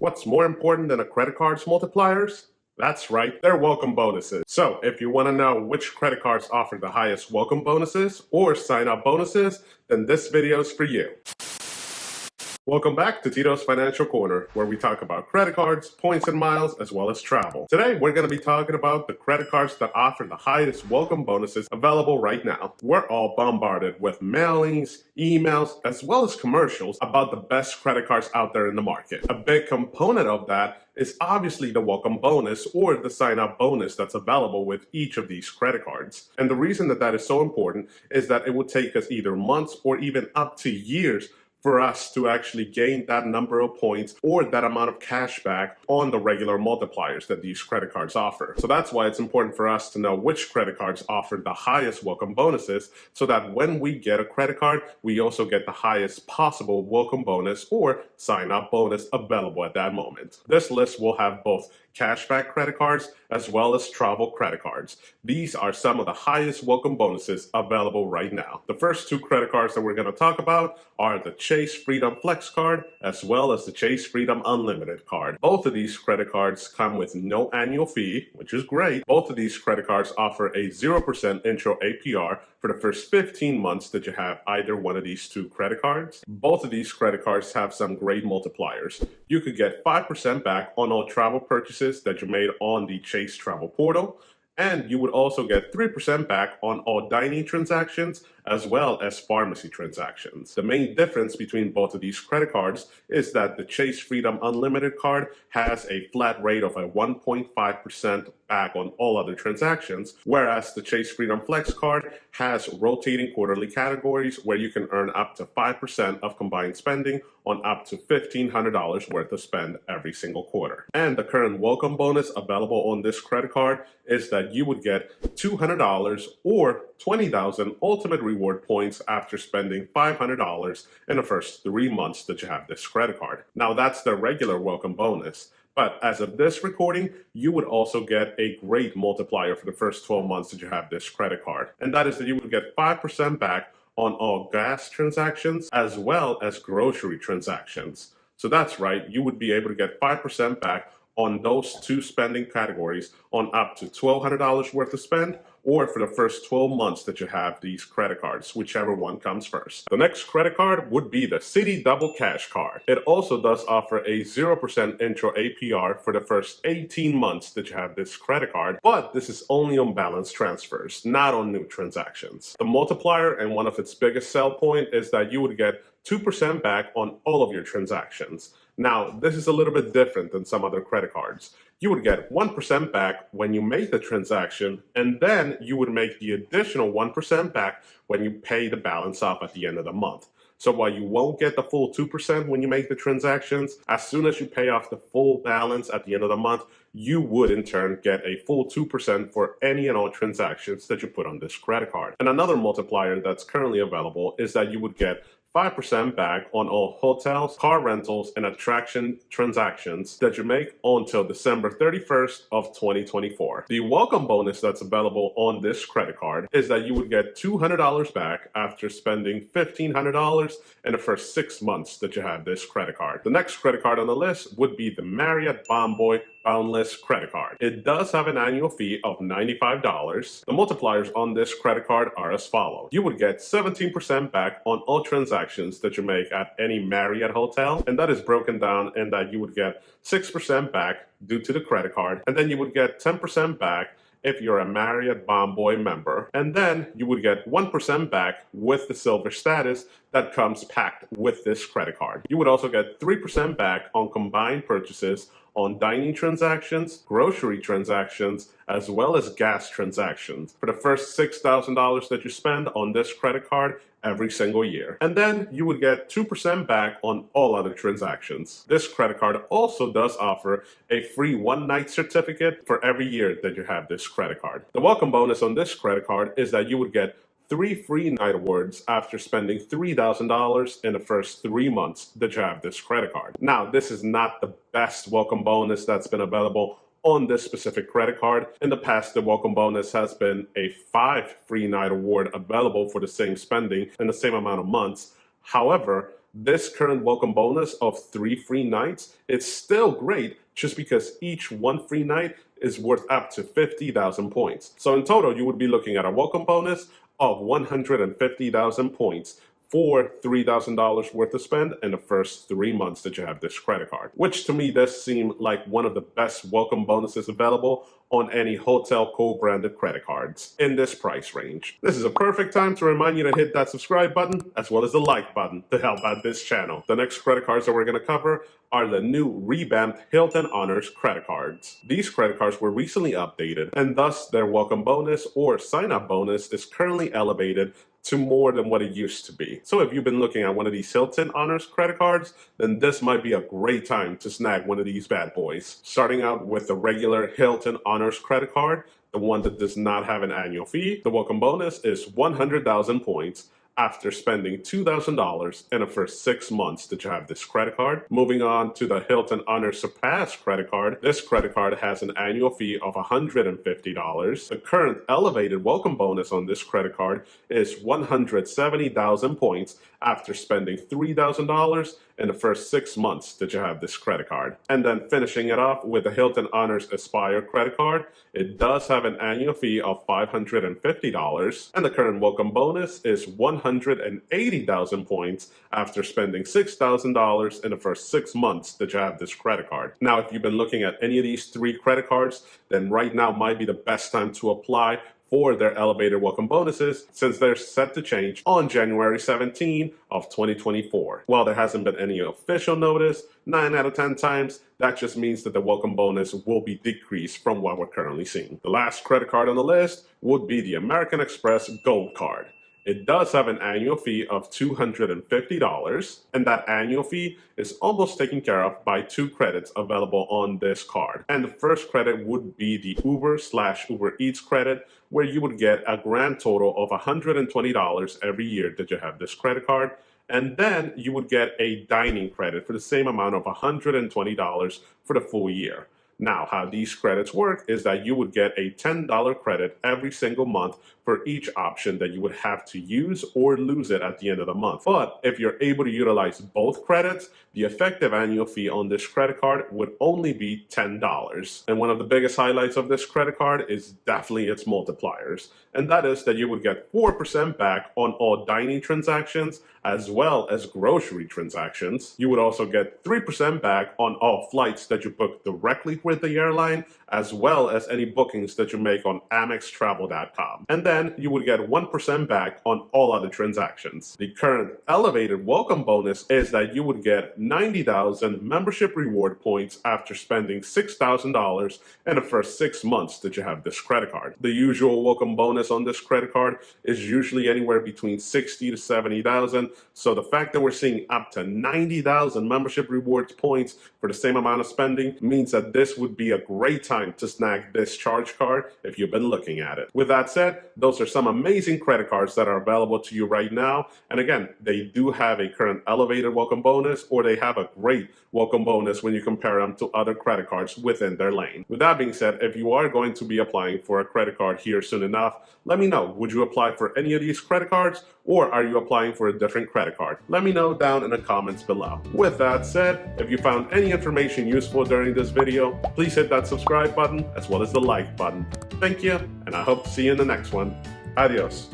What's more important than a credit card's multipliers? That's right, they're welcome bonuses. So if you want to know which credit cards offer the highest welcome bonuses or sign up bonuses, then this video is for you. Welcome back to Tito's Financial Corner, where we talk about credit cards, points and miles, as well as travel. Today, we're going to be talking about the credit cards that offer the highest welcome bonuses available right now. We're all bombarded with mailings, emails, as well as commercials about the best credit cards out there in the market. A big component of that is obviously the welcome bonus or the sign-up bonus that's available with each of these credit cards. And the reason that that is so important is that it would take us either months or even up to years for us to actually gain that number of points or that amount of cash back on the regular multipliers that these credit cards offer. So that's why it's important for us to know which credit cards offer the highest welcome bonuses, so that when we get a credit card, we also get the highest possible welcome bonus or sign-up bonus available at that moment. This list will have both cashback credit cards as well as travel credit cards. These are some of the highest welcome bonuses available right now. The first two credit cards that we're going to talk about are the Chase Freedom Flex card as well as the Chase Freedom Unlimited card. Both of these credit cards come with no annual fee, which is great. Both of these credit cards offer a 0% intro APR for the first 15 months that you have either one of these two credit cards. Both of these credit cards have some great multipliers. You could get 5% back on all travel purchases that you made on the Chase Travel Portal, and you would also get 3% back on all dining transactions as well as pharmacy transactions. The main difference between both of these credit cards is that the Chase Freedom Unlimited card has a flat rate of a 1.5% back on all other transactions, whereas the Chase Freedom Flex card has rotating quarterly categories where you can earn up to 5% of combined spending on up to $1,500 worth of spend every single quarter. And the current welcome bonus available on this credit card is that you would get $200 or 20,000 ultimate reward points after spending $500 in the first 3 months that you have this credit card. Now that's the regular welcome bonus. But as of this recording, you would also get a great multiplier for the first 12 months that you have this credit card. And that is that you would get 5% back on all gas transactions as well as grocery transactions. So that's right, you would be able to get 5% back on those two spending categories on up to $1,200 worth of spend, or for the first 12 months that you have these credit cards, whichever one comes first. The next credit card would be the Citi Double Cash card. It also does offer a 0% intro APR for the first 18 months that you have this credit card, but this is only on balance transfers, not on new transactions. The multiplier and one of its biggest sell point is that you would get 2% back on all of your transactions. Now, this is a little bit different than some other credit cards. You would get 1% back when you make the transaction, and then you would make the additional 1% back when you pay the balance off at the end of the month. So while you won't get the full 2% when you make the transactions, as soon as you pay off the full balance at the end of the month, you would in turn get a full 2% for any and all transactions that you put on this credit card. And another multiplier that's currently available is that you would get 5% back on all hotels, car rentals, and attraction transactions that you make until December 31st of 2024. The welcome bonus that's available on this credit card is that you would get $200 back after spending $1,500 in the first 6 months that you have this credit card. The next credit card on the list would be the Marriott Bonvoy Boundless credit card. It does have an annual fee of $95. The multipliers on this credit card are as follows. You would get 17% back on all transactions that you make at any Marriott hotel, and that is broken down in that you would get 6% back due to the credit card, and then you would get 10% back if you're a Marriott Bonvoy member, and then you would get 1% back with the silver status that comes packed with this credit card. You would also get 3% back on combined purchases on dining transactions, grocery transactions, as well as gas transactions for the first $6,000 that you spend on this credit card every single year. And then you would get 2% back on all other transactions. This credit card also does offer a free one-night certificate for every year that you have this credit card. The welcome bonus on this credit card is that you would get 3 free night awards after spending $3,000 in the first 3 months that you have this credit card. Now, this is not the best welcome bonus that's been available on this specific credit card. In the past, the welcome bonus has been a 5 free night award available for the same spending in the same amount of months. However, This current welcome bonus of 3 free nights is still great just because each one free night is worth up to 50,000 points. So in total, you would be looking at a welcome bonus of 150,000 points for $3,000 worth to spend in the first 3 months that you have this credit card, which to me does seem like one of the best welcome bonuses available on any hotel co-branded credit cards in this price range. This is a perfect time to remind you to hit that subscribe button as well as the like button to help out this channel. The next credit cards that we're going to cover are the new revamped Hilton Honors credit cards. These credit cards were recently updated, and thus their welcome bonus or sign-up bonus is currently elevated to more than what it used to be. So if you've been looking at one of these Hilton Honors credit cards, then this might be a great time to snag one of these bad boys. Starting out with the regular Hilton Honors credit card, the one that does not have an annual fee, the welcome bonus is 100,000 points after spending $2,000 in the first 6 months that you have this credit card. Moving on to the Hilton Honors Surpass credit card. This credit card has an annual fee of $150. The current elevated welcome bonus on this credit card is 170,000 points after spending $3,000 in the first 6 months that you have this credit card. And then finishing it off with the Hilton Honors Aspire credit card, it does have an annual fee of $550, and the current welcome bonus is 180,000 points after spending $6,000 in the first 6 months that you have this credit card. Now, if you've been looking at any of these 3 credit cards, then right now might be the best time to apply for their elevated welcome bonuses, since they're set to change on January 17 of 2024. While there hasn't been any official notice, 9 out of 10 times, that just means that the welcome bonus will be decreased from what we're currently seeing. The last credit card on the list would be the American Express Gold Card. It does have an annual fee of $250, and that annual fee is almost taken care of by 2 credits available on this card. And the first credit would be the Uber/Uber Eats credit, where you would get a grand total of $120 every year that you have this credit card. And then you would get a dining credit for the same amount of $120 for the full year. Now, how these credits work is that you would get a $10 credit every single month for each option that you would have to use or lose it at the end of the month. But if you're able to utilize both credits, the effective annual fee on this credit card would only be $10. And one of the biggest highlights of this credit card is definitely its multipliers. And that is that you would get 4% back on all dining transactions as well as grocery transactions. You would also get 3% back on all flights that you book directly with the airline, as well as any bookings that you make on AmexTravel.com. And then you would get 1% back on all other transactions. The current elevated welcome bonus is that you would get 90,000 membership reward points after spending $6,000 in the first 6 months that you have this credit card. The usual welcome bonus on this credit card is usually anywhere between 60 to 70,000. So the fact that we're seeing up to 90,000 membership rewards points for the same amount of spending means that this would be a great time to snag this charge card if you've been looking at it. With that said, those are some amazing credit cards that are available to you right now. And again, they do have a current elevated welcome bonus, or they have a great welcome bonus when you compare them to other credit cards within their lane. With that being said, if you are going to be applying for a credit card here soon enough, let me know. Would you apply for any of these credit cards, or are you applying for a different credit card? Let me know down in the comments below. With that said, if you found any information useful during this video, please hit that subscribe button as well as the like button. Thank you, and I hope to see you in the next one. Adios.